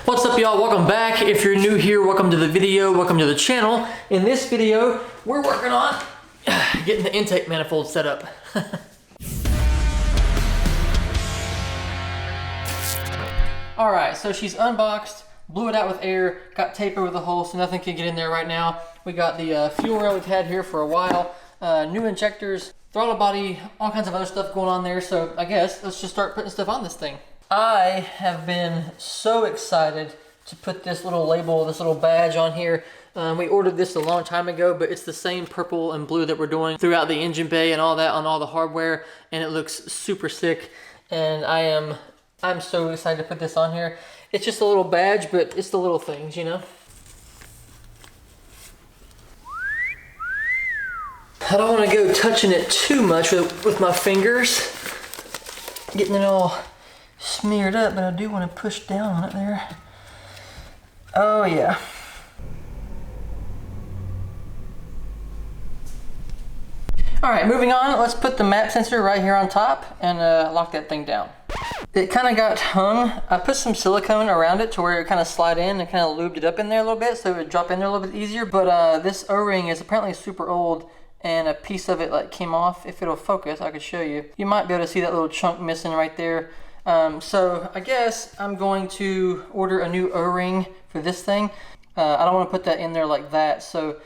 What's up, y'all? Welcome back. If you're new here, welcome to the video, welcome to the channel. In this video, we're working on getting the intake manifold set up. All right, so she's unboxed, blew it out with air, got tape over the hole so nothing can get in there right now. We got the fuel rail we've had here for a while, new injectors, throttle body, all kinds of other stuff going on there. So I guess let's just start putting stuff on this thing. I have been so excited to put this little label, this little badge on here. We ordered this a long time ago, but it's the same purple and blue that we're doing throughout the engine bay and all that on all the hardware, and it looks super sick. And I'm so excited to put this on here. It's just a little badge, but it's the little things, you know? I don't want to go touching it too much with my fingers, getting it all smeared up, but I do want to push down on it there. Oh yeah. All right, moving on, let's put the map sensor right here on top and lock that thing down. It kind of got hung. I put some silicone around it to where it kind of slide in and kind of lubed it up in there a little bit so it would drop in there a little bit easier, but this O-ring is apparently super old and a piece of it like came off. If it'll focus, I could show you. You might be able to see that little chunk missing right there. So I guess I'm going to order a new O-ring for this thing. I don't want to put that in there like that, so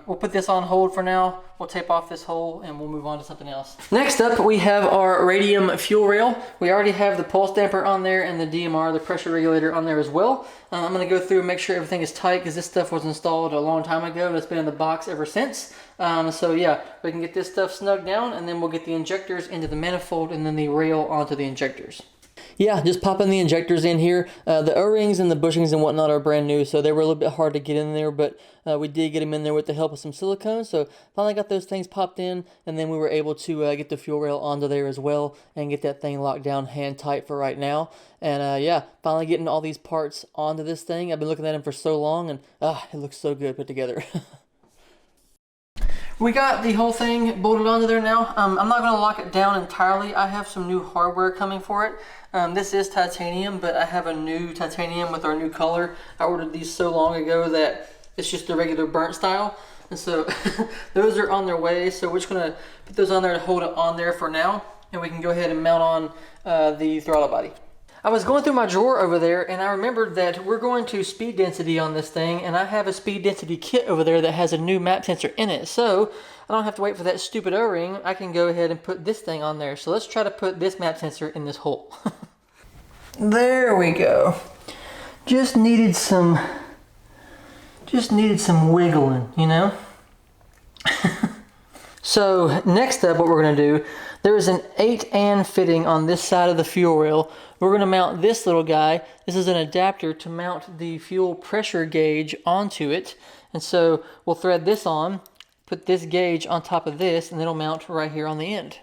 we'll put this on hold for now. We'll tape off this hole and we'll move on to something else. Next up, we have our Radium fuel rail. We already have the pulse damper on there and the DMR, the pressure regulator, on there as well. I'm going to go through and make sure everything is tight because this stuff was installed a long time ago and it's been in the box ever since. So yeah, we can get this stuff snugged down and then we'll get the injectors into the manifold and then the rail onto the injectors. Yeah, just popping the injectors in here. The O-rings and the bushings and whatnot are brand new, so they were a little bit hard to get in there, but we did get them in there with the help of some silicone. So finally got those things popped in, and then we were able to get the fuel rail onto there as well and get that thing locked down hand tight for right now. And yeah, finally getting all these parts onto this thing. I've been looking at them for so long, and it looks so good put together. We got the whole thing bolted onto there now. I'm not going to lock it down entirely. I have some new hardware coming for it. This is titanium, but I have a new titanium with our new color. I ordered these so long ago that it's just the regular burnt style. And so those are on their way. So we're just going to put those on there to hold it on there for now. And we can go ahead and mount on the throttle body. I was going through my drawer over there and I remembered that we're going to speed density on this thing, and I have a speed density kit over there that has a new map sensor in it. So I don't have to wait for that stupid O-ring. I can go ahead and put this thing on there. So let's try to put this map sensor in this hole. There we go. Just needed some wiggling, you know? So next up, what we're gonna do, there is an 8-AN fitting on this side of the fuel rail. We're gonna mount this little guy. This is an adapter to mount the fuel pressure gauge onto it. And so we'll thread this on, put this gauge on top of this, and it'll mount right here on the end.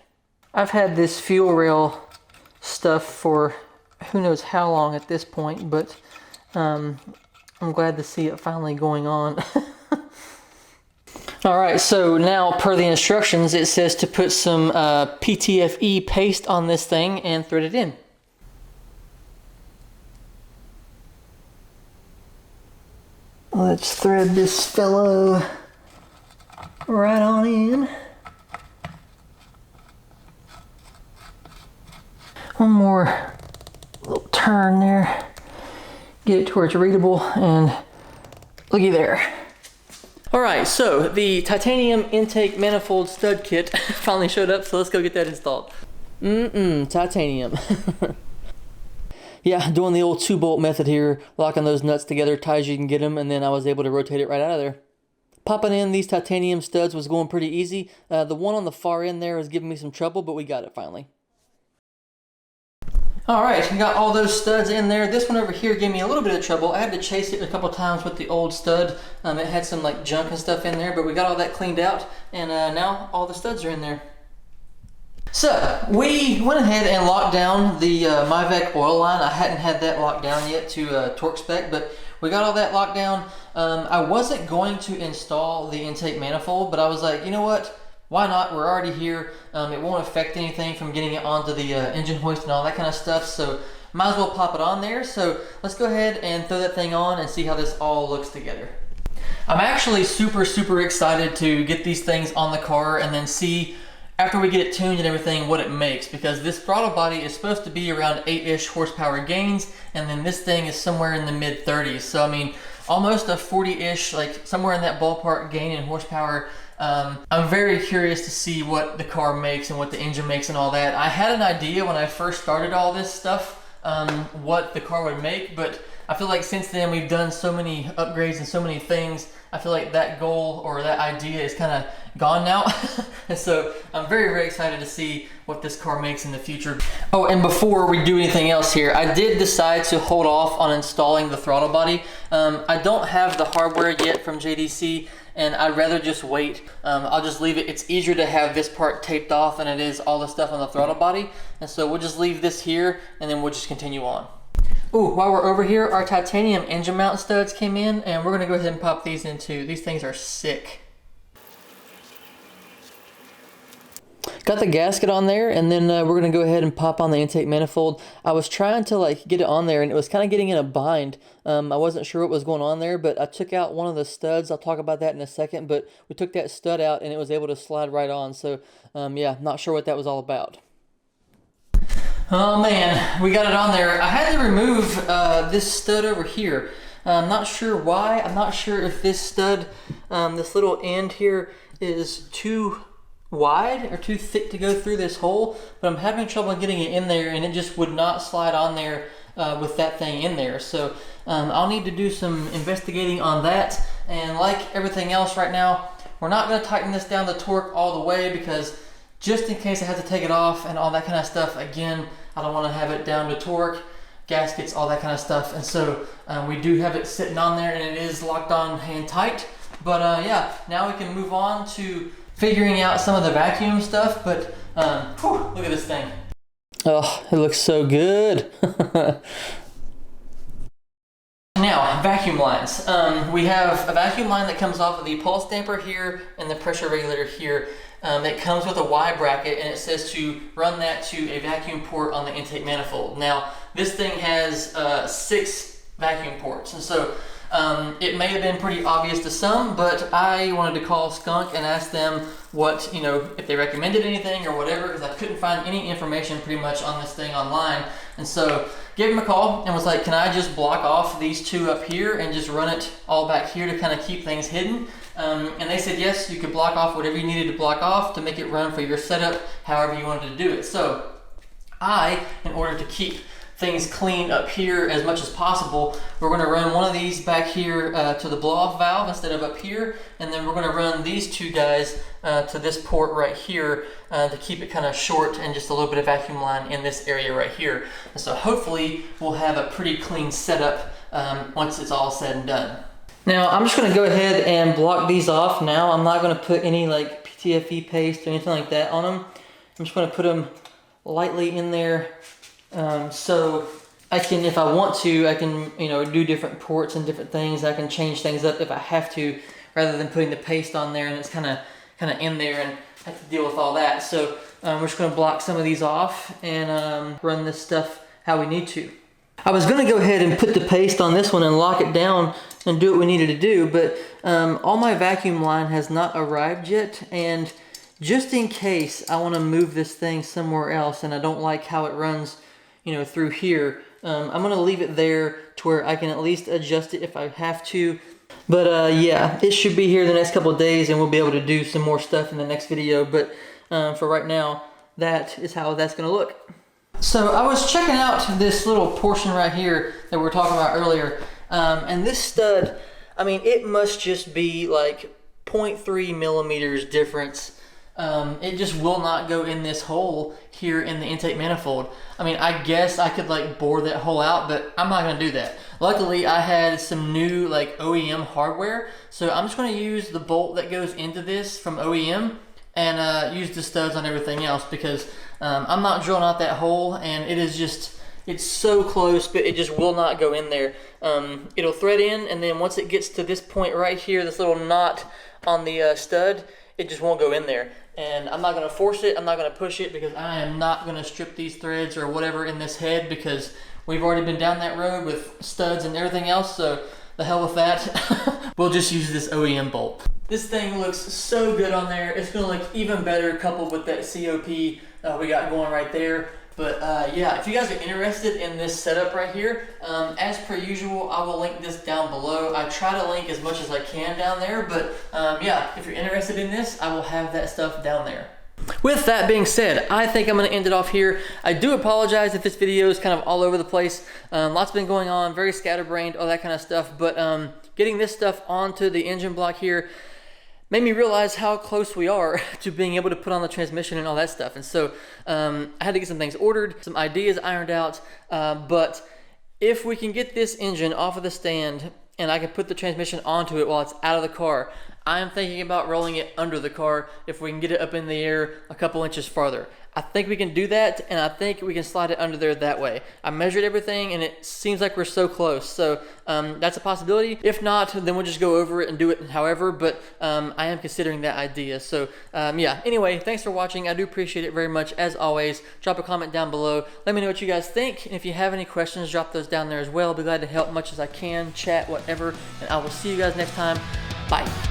I've had this fuel rail stuff for who knows how long at this point, but I'm glad to see it finally going on. All right, so now per the instructions, it says to put some PTFE paste on this thing and thread it in. Let's thread this fellow right on in. One more little turn there. Get it to where it's readable, and looky there. All right, so the titanium intake manifold stud kit finally showed up, so let's go get that installed. Titanium. Yeah, doing the old 2-bolt method here, locking those nuts together tight as you can get them, and then I was able to rotate it right out of there. Popping in these titanium studs was going pretty easy. The one on the far end there was giving me some trouble, but we got it finally. All right, we got all those studs in there. This one over here gave me a little bit of trouble. I had to chase it a couple times with the old stud. It had some like junk and stuff in there, but we got all that cleaned out, and now all the studs are in there. So we went ahead and locked down the Myvec oil line. I hadn't had that locked down yet to torque spec, but we got all that locked down. I wasn't going to install the intake manifold, but I was like, you know what? Why not? We're already here. It won't affect anything from getting it onto the engine hoist and all that kind of stuff. So might as well pop it on there. So let's go ahead and throw that thing on and see how this all looks together. I'm actually super excited to get these things on the car and then see, after we get it tuned and everything, what it makes, because this throttle body is supposed to be around 8-ish horsepower gains, and then this thing is somewhere in the mid 30s. So I mean, almost a 40-ish, like somewhere in that ballpark gain in horsepower. I'm very curious to see what the car makes and what the engine makes and all that. I had an idea when I first started all this stuff, what the car would make, but I feel like since then we've done so many upgrades and so many things, I feel like that goal or that idea is kind of gone now. And so I'm very excited to see what this car makes in the future. Oh, and before we do anything else here, I did decide to hold off on installing the throttle body. I don't have the hardware yet from JDC, and I'd rather just wait. I'll just leave it. It's easier to have this part taped off than it is all the stuff on the throttle body. And so we'll just leave this here and then we'll just continue on. Ooh, while we're over here, our titanium engine mount studs came in, and we're gonna go ahead and pop these into. These things are sick. Got the gasket on there, and then we're gonna go ahead and pop on the intake manifold. I was trying to like get it on there, and it was kind of getting in a bind. I wasn't sure what was going on there, but I took out one of the studs. I'll talk about that in a second, but we took that stud out, and it was able to slide right on. So yeah, not sure what that was all about. Oh man, we got it on there. I had to remove this stud over here. I'm not sure why. I'm not sure if this stud, this little end here is too wide or too thick to go through this hole, but I'm having trouble getting it in there, and it just would not slide on there with that thing in there. So I'll need to do some investigating on that. And like everything else right now, we're not going to tighten this down the torque all the way, because just in case I have to take it off and all that kind of stuff, again, I don't want to have it down to torque, gaskets, all that kind of stuff. And so we do have it sitting on there, and it is locked on hand tight. But yeah, now we can move on to figuring out some of the vacuum stuff. But whew, look at this thing. Oh, it looks so good. Now, vacuum lines. We have a vacuum line that comes off of the pulse damper here and the pressure regulator here. It comes with a Y bracket, and it says to run that to a vacuum port on the intake manifold. Now, this thing has 6 vacuum ports, and so it may have been pretty obvious to some, but I wanted to call Skunk and ask them what, you know, if they recommended anything or whatever, because I couldn't find any information pretty much on this thing online. And so gave them a call and was like, can I just block off these 2 up here and just run it all back here to kind of keep things hidden? And they said yes, you could block off whatever you needed to block off to make it run for your setup however you wanted to do it. So in order to keep things clean up here as much as possible, we're going to run one of these back here to the blow-off valve instead of up here, and then we're going to run these 2 guys to this port right here to keep it kind of short and just a little bit of vacuum line in this area right here. And so hopefully we'll have a pretty clean setup once it's all said and done. Now I'm just going to go ahead and block these off now. I'm not going to put any like PTFE paste or anything like that on them. I'm just going to put them lightly in there so I can, if I want to, I can, you know, do different ports and different things. I can change things up if I have to, rather than putting the paste on there and it's kind of in there and have to deal with all that. So we're just going to block some of these off and run this stuff how we need to. I was going to go ahead and put the paste on this one and lock it down and do what we needed to do, but all my vacuum line has not arrived yet, and just in case I want to move this thing somewhere else and I don't like how it runs, you know, through here, I'm going to leave it there to where I can at least adjust it if I have to. But yeah, it should be here the next couple of days, and we'll be able to do some more stuff in the next video. But for right now, that is how that's going to look. So I was checking out this little portion right here that we were talking about earlier, and this stud, I mean, it must just be like 0.3 millimeters difference. It just will not go in this hole here in the intake manifold. I mean, I guess I could like bore that hole out, but I'm not gonna do that. Luckily, I had some new like OEM hardware, so I'm just gonna use the bolt that goes into this from OEM and use the studs on everything else, because I'm not drilling out that hole, and it is just, it's so close, but it just will not go in there. It'll thread in, and then once it gets to this point right here, this little knot on the stud, it just won't go in there. And I'm not going to force it, I'm not going to push it, because I am not going to strip these threads or whatever in this head, because We've already been down that road with studs and everything else, so the hell with that. We'll just use this OEM bolt. This thing looks so good on there. It's gonna look even better coupled with that COP we got going right there. But yeah, if you guys are interested in this setup right here, as per usual, I will link this down below. I try to link as much as I can down there, but yeah, if you're interested in this, I will have that stuff down there. With that being said, I think I'm going to end it off here. I do apologize if this video is kind of all over the place. Lots been going on, very scatterbrained, all that kind of stuff, but getting this stuff onto the engine block here made me realize how close we are to being able to put on the transmission and all that stuff. And so I had to get some things ordered, some ideas ironed out, but if we can get this engine off of the stand and I can put the transmission onto it while it's out of the car, I'm thinking about rolling it under the car if we can get it up in the air a couple inches farther. I think we can do that, and I think we can slide it under there that way. I measured everything, and it seems like we're so close, so that's a possibility. If not, then we'll just go over it and do it however, but I am considering that idea. So yeah, anyway, thanks for watching. I do appreciate it very much. As always, drop a comment down below. Let me know what you guys think, and if you have any questions, drop those down there as well. I'll be glad to help much as I can, chat, whatever, and I will see you guys next time. Bye.